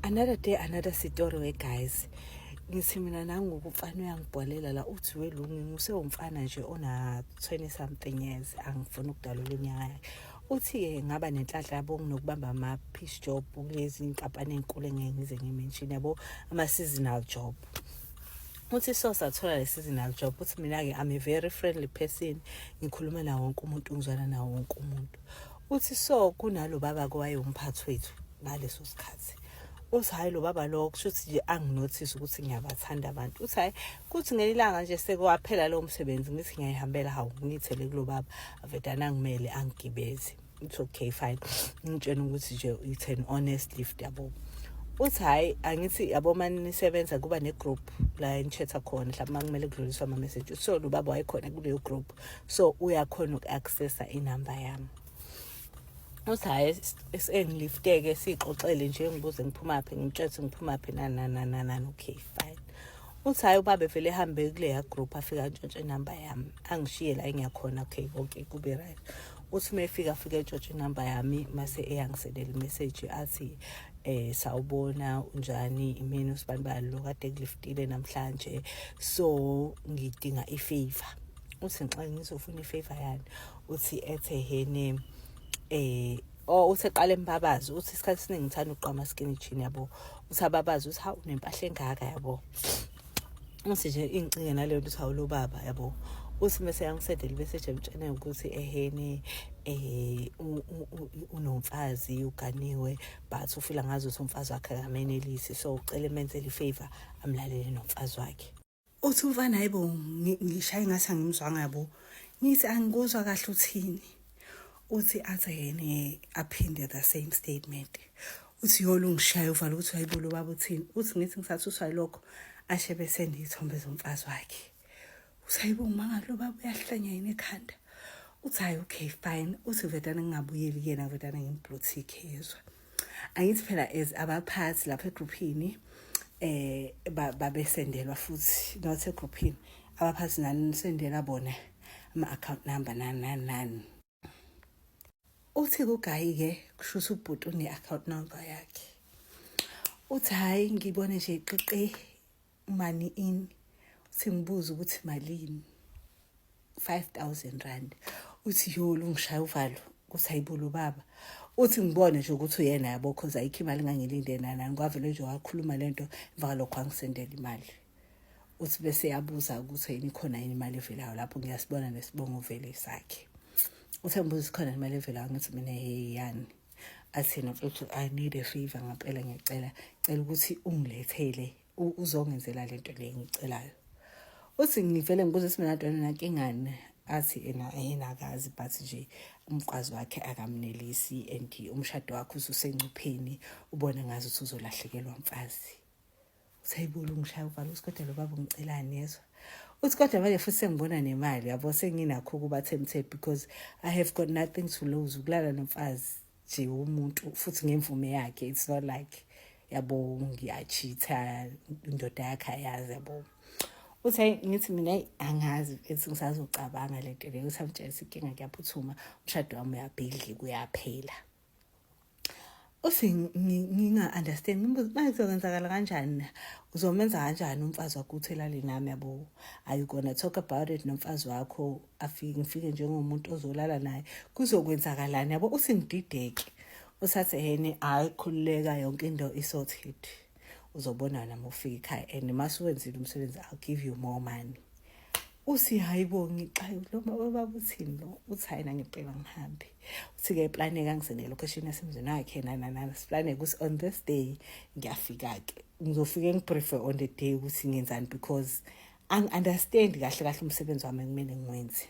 Another day, another story, guys. Ngithi mina nangokufana uyangibholela la uthi welungu ngusewumfana nje ona 20 something years angifuna ukudala lonyaka. Uthi ngaba nenhlanhla yabo nginokubamba ama piece job kulezi inkampani ezinkulu engize ngimention yabo ama seasonal job. Uthi so sathola le seasonal job uthi mina ke I'm a very friendly person, ngikhuluma nawo wonke umuntu, ngizwana nawo wonke umuntu. Uthi so kunalo baba kwayeyomphathi wethu ngaleso sikhathi. Uthi hayi lo baba lo kusho ukuthi nje anginothisi ukuthi ngiyabathanda abantu. Uthi hayi kuthi ngelilanga nje sekwaphela lo msebenzi ngithi ngiyihambela hawu ngithele kulo baba avedana ngimele angigibeze. It's okay fine. Ngitshela ukuthi nje it's an honest lift yabo. Uthi hayi angithi yabo manje nisebenza kuba ne group la enchatha khona mhlawumbe makumele kudluliswa ama message. So lo baba wayekhona kuleyo group. So uyakhona ukaccessa inamba yami. Uthi hayi esengilifteke sixoxele nje ngibuze ngiphuma phi ngitshetse ngiphuma phi nana okay fine. Uthi hayi ubaba vele ehambe kuleya group afika ntshontshe inamba yami angishiye la engiyakhona okay konke kube right. Uthi mayefika afika ntshontshe inamba yami mase eyangisendela imessage athi sawubona unjani imini usibani lo kade ngiliftile namhlanje so ngidinga ifavor. Uthi nxa ngizofuna ifavor yani uthi ethe hene uthi eqala embabazi uthi isikhathi siningi ngithanda uqhama skinny jean yabo. Uthi ababazi uthi hawu nempahla engaka yabo. Uthi nje incinge naleyo nto hawu lo baba yabo. Uthi mase yangisendela message emtshene ukuthi ehene unomfazi uganiwe but ufila ngazi ukuthi umfazi wakhe akamenelisi so ucela menzele ifavor amlalele nomfazi wakhe. Uthi umfana hayibo ngishaya ngathi angimzwanga yabo. Ngithi angikuzwa kahle uthini. Uthi athi yena aphinde the same statement. Uthi yolo ngishaya uvala uthi hayibo lo baba uthini. Uthi ngithi ngisathi uswayi lokho ashebe sende izithombe zomfazi wakhe. Uthi hayibo ngimanga lo baba uyahlanya yini ekhanda. Uthi hayi okay fine. Uthi vedana ngingabuyeli kuyena vedana ngimblothike yezwa. Angithi phela as abaphathi lapha egroupini babesendelwa futhi not egroupini abaphathi nani sendela bona ama account number nani. Uthi kugayi ke kushuthi ubhuti une account number yakhe. Uthi hayi ngibone nje iqiqe money in. Uthi ngibuza ukuthi malini 5,000 rand. Uthi yolo ngishaya uvalo kuthi hayibo baba. Uthi ngibone nje ukuthi uyena yabo cause ayikho imali ngangilinde nana ngwavele nje wakhuluma lento emva lokho angisendela imali. Uthi bese yabuza ukuthi yini khona yini imali evelayo lapho ngiyasibona nesibongo vele sakhe. Uthi ngibuza khona imali evelayo ngithi mina yani athi mfethu I need a favor ngempela ngicela ukuthi ungilethele uzongenzela lento le ngicelayo. Uthi ngivele ngibuza ukuthi mina ntwana nankingani athi enakazi but nje umfazi wakhe akamnelisi and umshado wakhe ususencipeni ubona ngazi ukuthi uzolahlekelwa umfazi. Uthi hayibo ngishaya uvala usikodwa lo baba ngicelani yezwa. Uthi kodwa manje futhi sengibona nemali yabo senginakho kuba tempted because I have got nothing to lose ukulala nomfazi nje umuntu futhi ngemvume yakhe. It's not like yabo ngiyachitha indoda yakhe ayazi yabo. Uthi ngithi mina angazi ethi ngisazocabanga lento le uthi amtshela inkinga kuyaphuthuma umshado wami uyabhidli kuyaphela. Uthi nginga understand ngibuza manje kwenzakala kanjani uzomenza kanjani umfazi wakho uthelale nami yabo. Are you gonna talk about it nomfazi wakho ngifike njengomuntu ozolala naye kuzokwenzakalani yabo. Uthi ngidideke uthathe yena ayikhululeka yonke into isorted. Uzobona nami ufika ekhaya and masuwenzile umsebenzi I'll give you more money. Uthi hayibo ngixayo lo baba uthini lo. Uthi hayi ngempela ngihambe. Uthi ke plan engangisendela location yasemzini wakhe nana plan ukuthi on this day ngiyafika ke ngizofika ngiprefer on the day ukuthi ngenzani because ang understand kahle umsebenzi wami ngimene ngiwenze.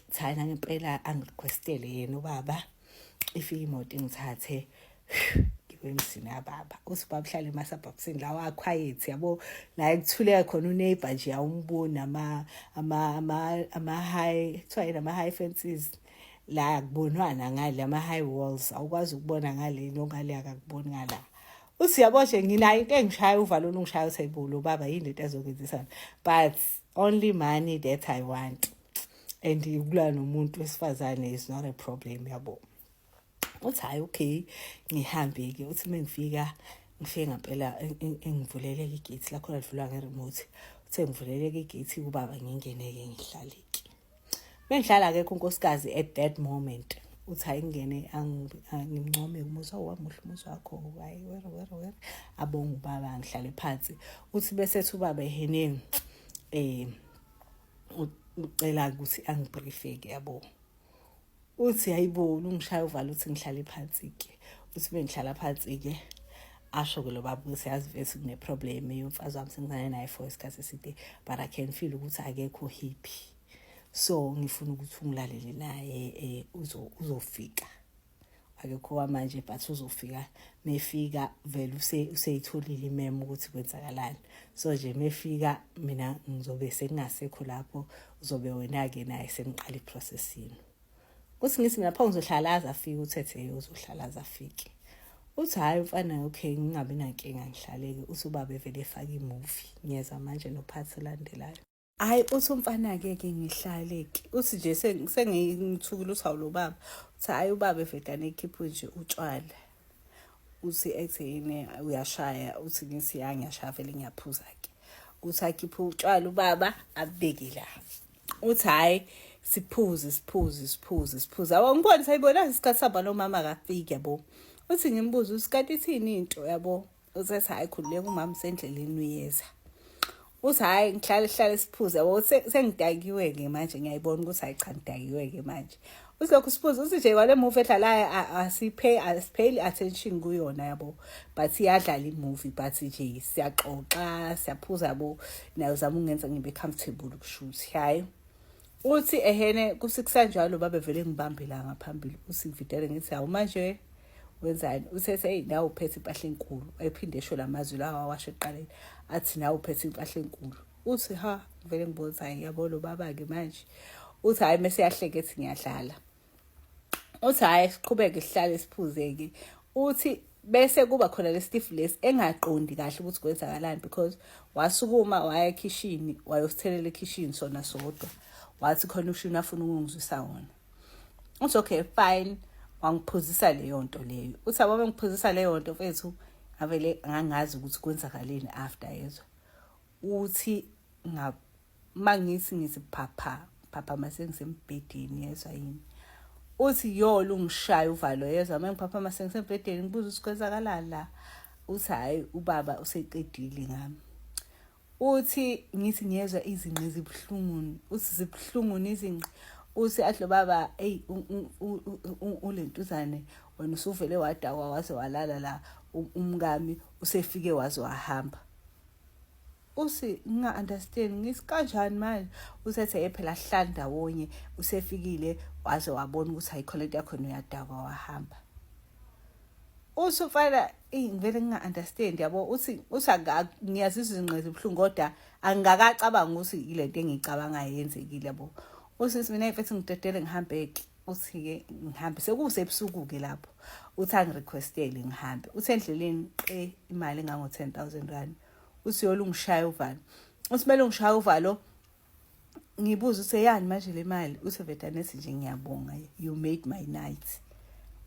Uthi hayi ngempela angirequestele yena ubaba ifike imoto ingithathe emsini yababa. Uthi babuhlala emasabhabsini la wa quiet yabo la ekuthuleka khona uneighbor nje awumboni ama high kuthiwa ama high fences la kubonwana ngale ama high walls awukwazi ukubona ngale nongale akakuboni ngala. Uthi yabo nje nginayo into engishaya uvalo ngishaya uthi hayibo baba yini lento ezokwenzisana but only money that I want and ukulwa nomuntu wesifazane is not a problem yabo. Uthi hayi okay ngihambe ke uthi mengifika ngifike ngampela engivuleleka igate la khona lidlula ngeremote. Uthe ngivuleleka igate ubaba ngingeneke ngihlaleke. Bengihlala ke unkosikazi at that moment uthi hayi ngene angimncome umusa wami muhle umusa wakho hayi were abonga ubaba ngihlale phansi. Uthi bese ethi ubaba ehene ucela ukuthi angibriefeke yabo. Uthi hayibo ungishaya uvalo uthi ngihlale phansi ke. Uthi bengihlala phansi ke asho ke lo baba ukuthi yazi vese kune problem yomfazi wami sengizane naye for isikhathi eside but I can feel ukuthi akekho happy. So ngifuna ukuthi ungilalele naye uzofika. Akekho manje but uzofika mefika vele useyitholile imemo ukuthi kwenzakalani. So nje mefika mina ngizobe sengasekho lapho uzobe wena ke naye seniqala iprocessini. Uthi ngithi mina pha ngizohlalaza afike uthethe uzohlalaza afike. Uthi hayi mfana okay ngingabe nankinga ngihlaleke. Uthi ubaba evele efaka imovie ngiyeza manje nophathi landelayo. Hayi uthi umfana ke ngihlaleke. Uthi nje sengithukile uthi awulo baba. Uthi hayi ubaba evedane ekhipha nje utshwala. Uthi ekutheni uyashaya uthi ngithi ngiyashaya vele ngiyaphuza ke. Uthi akhipha utshwala ubaba abeke la. Uthi hayi siphuze. Abo ngibona sayibona isikhathi saba nomama akafiki yabo. Uthi ngimbuza usikhathi ithini into yabo. Uthi hayi khululeka umama sendleleni uyeza. Uthi hayi ngihlale siphuze yabo sengidakiwe ke manje ngiyayibona ukuthi hayi cha ngidakiwe ke manje. Uthi lokho siphuze uthi nje wale movie edlalayo asipayile attention kuyona yabo but iyadlala imovie but nje siyaxoxa siyaphuza yabo nayo zama ungenza ngibe comfortable ukushuthi hayi. Uthi ehene kusikanjalo baba vele ngibambela ngaphambili uthi videle ngithi hawu manje wenzani. Uthethe hey nawe uphethe impahla enkulu ephinde esho lamazwi lawa awasho eqaleni athi nawe uphethe impahla enkulu. Uthi ha vele ngibona yabo lo baba ke manje. Uthi hayi mase yahleke ethi ngiyadlala. Uthi hayi siqhubeke sihlale siphuzeke. Uthi bese kuba khona le Steve lesi engaqondi kahle ukuthi kwenzakalani because wasukuma waya ekitchen wayosithelela ekitchen sona sodwa. Wathi khona ushini afuna ukungizwisa wona. Uthi okay fine wangiphuzisa leyo nto leyo. Uthi abo bengiphuzisa leyo nto mfethu avele angangazi ukuthi kwenzakaleni after yezwa. Uthi mangithi phapha mase ngisembhedeni yezwa yini. Uthi yo lungishaya uvalo yezwa mangiphapha mase ngisembhedeni ngibuza ukuthi kwenzakalani la. Uthi hayi ubaba useqedile ngami. Uthi ngithi ngiyezwa izinqe ezibhlungu. Uthi zibhlungu izinqe. Uthi adlo baba hey ulentuzane wena usuvele wadakwa waze walala la umngami usefike waze wahamba. Uthi nginga understand ngisi kanjani manje. Usethe phela hlala ndawonye usefikile waze wabona ukuthi ayikhona into yakho uyadakwa wahamba. Usufana ngivele nginga understand yabo. Uthi ngiyazizwa izinqe ezibhlungu kodwa angakacabanga ukuthi ilento engicabanga yenzekile yabo. Uthi mina mfethu ngidedele ngihambe ke. Uthi ke ngihambe sekusebusuku ke lapho. Uthi angirequestele ngihambe. Uthi endleleni imali engango 10,000 rand. Uthi yolungishaya uvalo. Uthi kumele ngishaya uvalo. Ngibuza ukuthi yani manje le mali. Uthi vedane ethi nje ngiyabonga you made my night.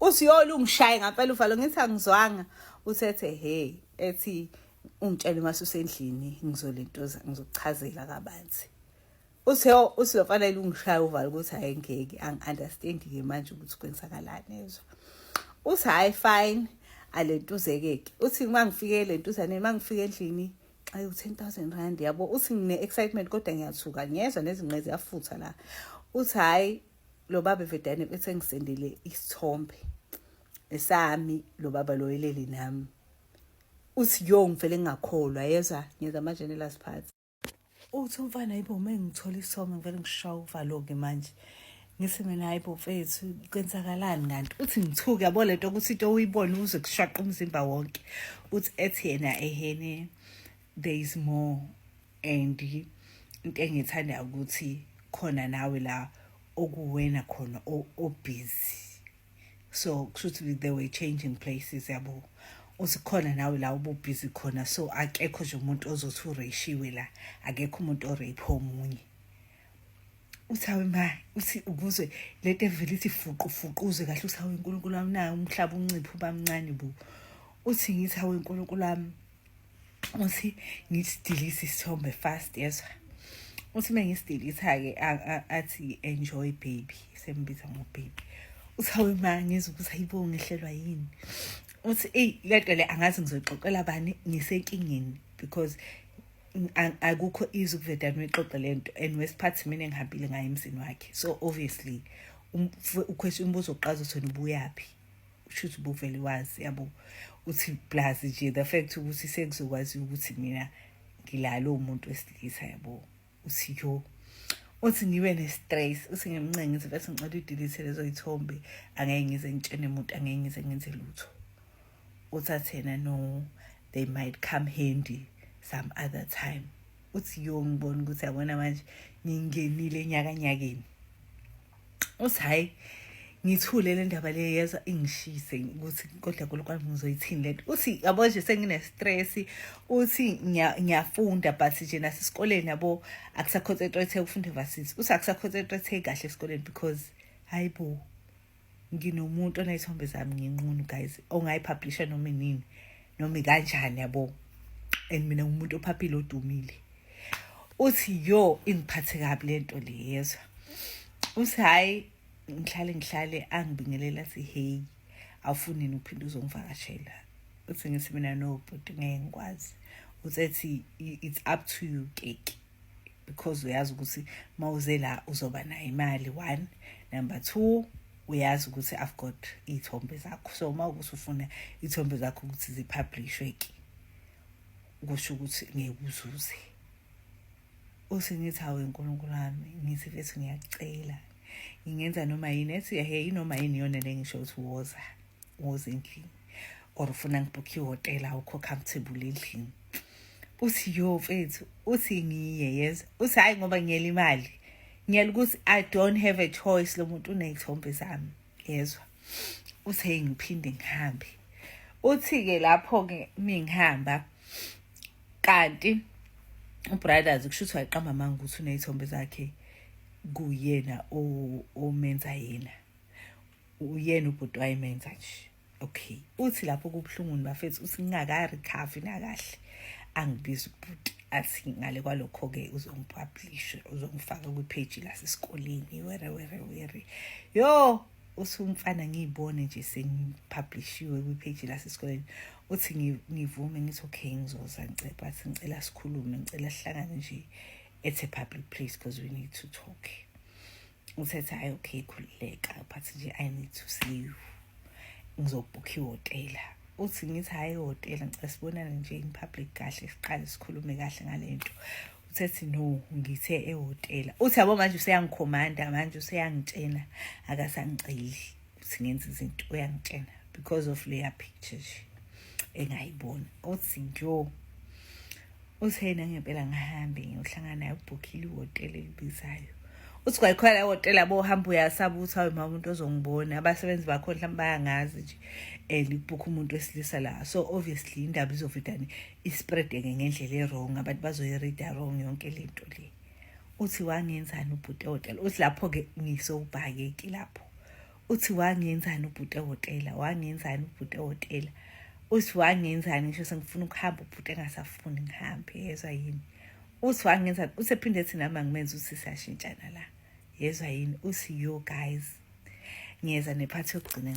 Uthi yolungishaya ngempela uvalo ngithi angizwanga. Uthethe hey ethi ungitshela mase usendlini ngizolentoza ngizokuchazela kabanzi. Uthi ufanele ungishaya uvalo ukuthi hayi ngeke angiunderstand ke manje ukuthi kwenzakalani ezwa. Uthi hayi fine alentuzeke ke. Uthi mangifike lentuzane mangifike endlini xa 10,000 rand yabo. Uthi ngine excitement kodwa ngiyathuka ngiyezwa nezinqe ziyafutha la. Uthi hayi lo baba evedane bese ngisendele isithombe esami lo baba lo yelele nami. Uthi yo ngivele ngingakholwa yezwa ngiyeza manje nela siphathi. Uthi umfana yibo mengithola isithombe ngivele ngishaya uvalo ke manje. Ngithi mina hayibo mfethu kwenzakalani kanti. Uthi ngithuke yabo lento ukuthi into uyibone uze kushaqa umzimba wonke. Uthi ethi yena ehene there is more and into engithanda ukuthi khona nawe la okuwena khona obusy. So kushuthi they were changing places yabo. Uthi khona nawe la ubusy khona so akekho nje umuntu ozothi ureshiwe la akekho umuntu orape omunye. Uthawe ma uthi ukuzwe lento evele ithi fuquze kahle uthawe uNkulunkulu wami nayo umhlaba unciphe ubamncane bu. uthi ngithi hawe uNkulunkulu wami uthi ngisidilise isithombe fast yezwa uthi mengisidilitha-ke athi enjoy baby sembiza ngobaby uthi hawe ma ngizwe ukuthi hayibo ngehlelwa yini uthi lento le angazi ngizoxoxela bani ngisenkingeni because akukho izwi ukuvedana uyixoxe lento and wesiphathi mina engihambile ngayo emzini wakhe so obviously ukwesho umbuzo oqhaza uthona ubuyaphi ushuthi ubuvele wazi yabo uthi plus nje the fact ukuthi sekuzokwazi ukuthi mina ngilalo umuntu wesilisa yabo uthi yo uthi ngibe ne-stress uthi ngimncenge ngithi bese ngicela udelete lezo ithombe angeke ngize ngitshene umuntu angeke ngize ngenze lutho uthathena no they might come handy some other time uthi yo ngibona ukuthi yabona manje ngingenile enyakanyakeni uthi hayi ngithule le ndaba le yeza ingishise ukuthi kodwa kwami ngizoyithini lento uthi yabo nje sengine stress uthi ngiyafunda but nje nasesikoleni yabo akusaconcentrate ukufunda varsity uthi akusaconcentrate kahle esikoleni because hayibo nginomuntu onayithombe zami nginqunu guys ongayipublisha noma nini noma kanjani yabo and mina umuntu ophaphile odumile uthi yo ingiphathe kabi lento le yezwa uthi hayi ngihlale angibingelela athi hey awufuni ukuphinde uzongivakashela uthi ngithi mina no but ngeke ngikwazi uthi it's up to you cake because uyazi ukuthi mawuze la uzoba nayo imali 1 number 2 uyazi ukuthi I've got ithombe zakho so mawukuthi ufuna ithombe zakho ukuthi zipublishwe ke kusho ukuthi ngeke uzuze uthi ngithi hawe uNkulunkulu wami ngithi bese ngiyacela ingenza noma yini ethi hey inoma yini yona le ngisho ukuthi woza endlini or ufuna ngibooke ihotel awukho comfortable endlini uthi yo mfethu uthi ngiye yes uthi hayi ngoba ngiyela imali ngiyela ukuthi I don't have a choice lo muntu unezithombe zami yezwa uthi hey ngiphinde ngihambe uthi ke lapho ke mingihamba kanti ubrothers kushuthi wayiqamba manje ukuthi unezithombe zakhe kuyena omenza yena uyena ubhuti wayemenza nje okay uthi lapho kubhlunguni bafethu uthi ngingaka recover nakahle angibiza ubhuti athi ngale kwalokho ke uzongipublish uzongifaka kwi-page lasesikoleni were yo uthi umfana ngiyibone nje sengipublishiwe kwi-page lasesikoleni uthi ngivume ngithi okay ngizoza ngicela sikhulume ngicela sihlangane nje at a public place because we need to talk uthethe hayi okay khuleka but nje I need to see you ngizobooka ihotel uthi ngithi hayi ihotel ngicela sibonane nje in public kahle siqale sikhulume kahle ngalento uthethi no ngithe ehotel uthi yabo manje useyangikhomanda manje useyangitshena akasangiceli uthi ngenza izinto uyangitshena because of layer pictures engayibona uthi njo uthena ngempela ngahambe ngiyohlangana naye ubookile ihotel elibizayo uthi kwayikhona ihotel abo hamba uyasaba ukuthi hawe mama umuntu ozongibona abasebenzi bakho mhlawumbe bayangazi nje libook umuntu wesilisa la so obviously indaba izovidani ispread ngendlela errong abantu bazoyiread wrong yonke lento le uthi wangenzani ubhuti ehotel uthi lapho ke ngisobhake lapho uthi wangenzani ubhuti ehotel wangenzani ubhuti ehotel uthi wangenzani ngisho sengifuna ukuhamba ubhuti engasafuni ngihambe yezwa yini uthi wangenzani usephinde ethi nami ngimenza ukuthi siyashintshana la yezwa yini uthi yo guys ngiyeza nephathi yokugcina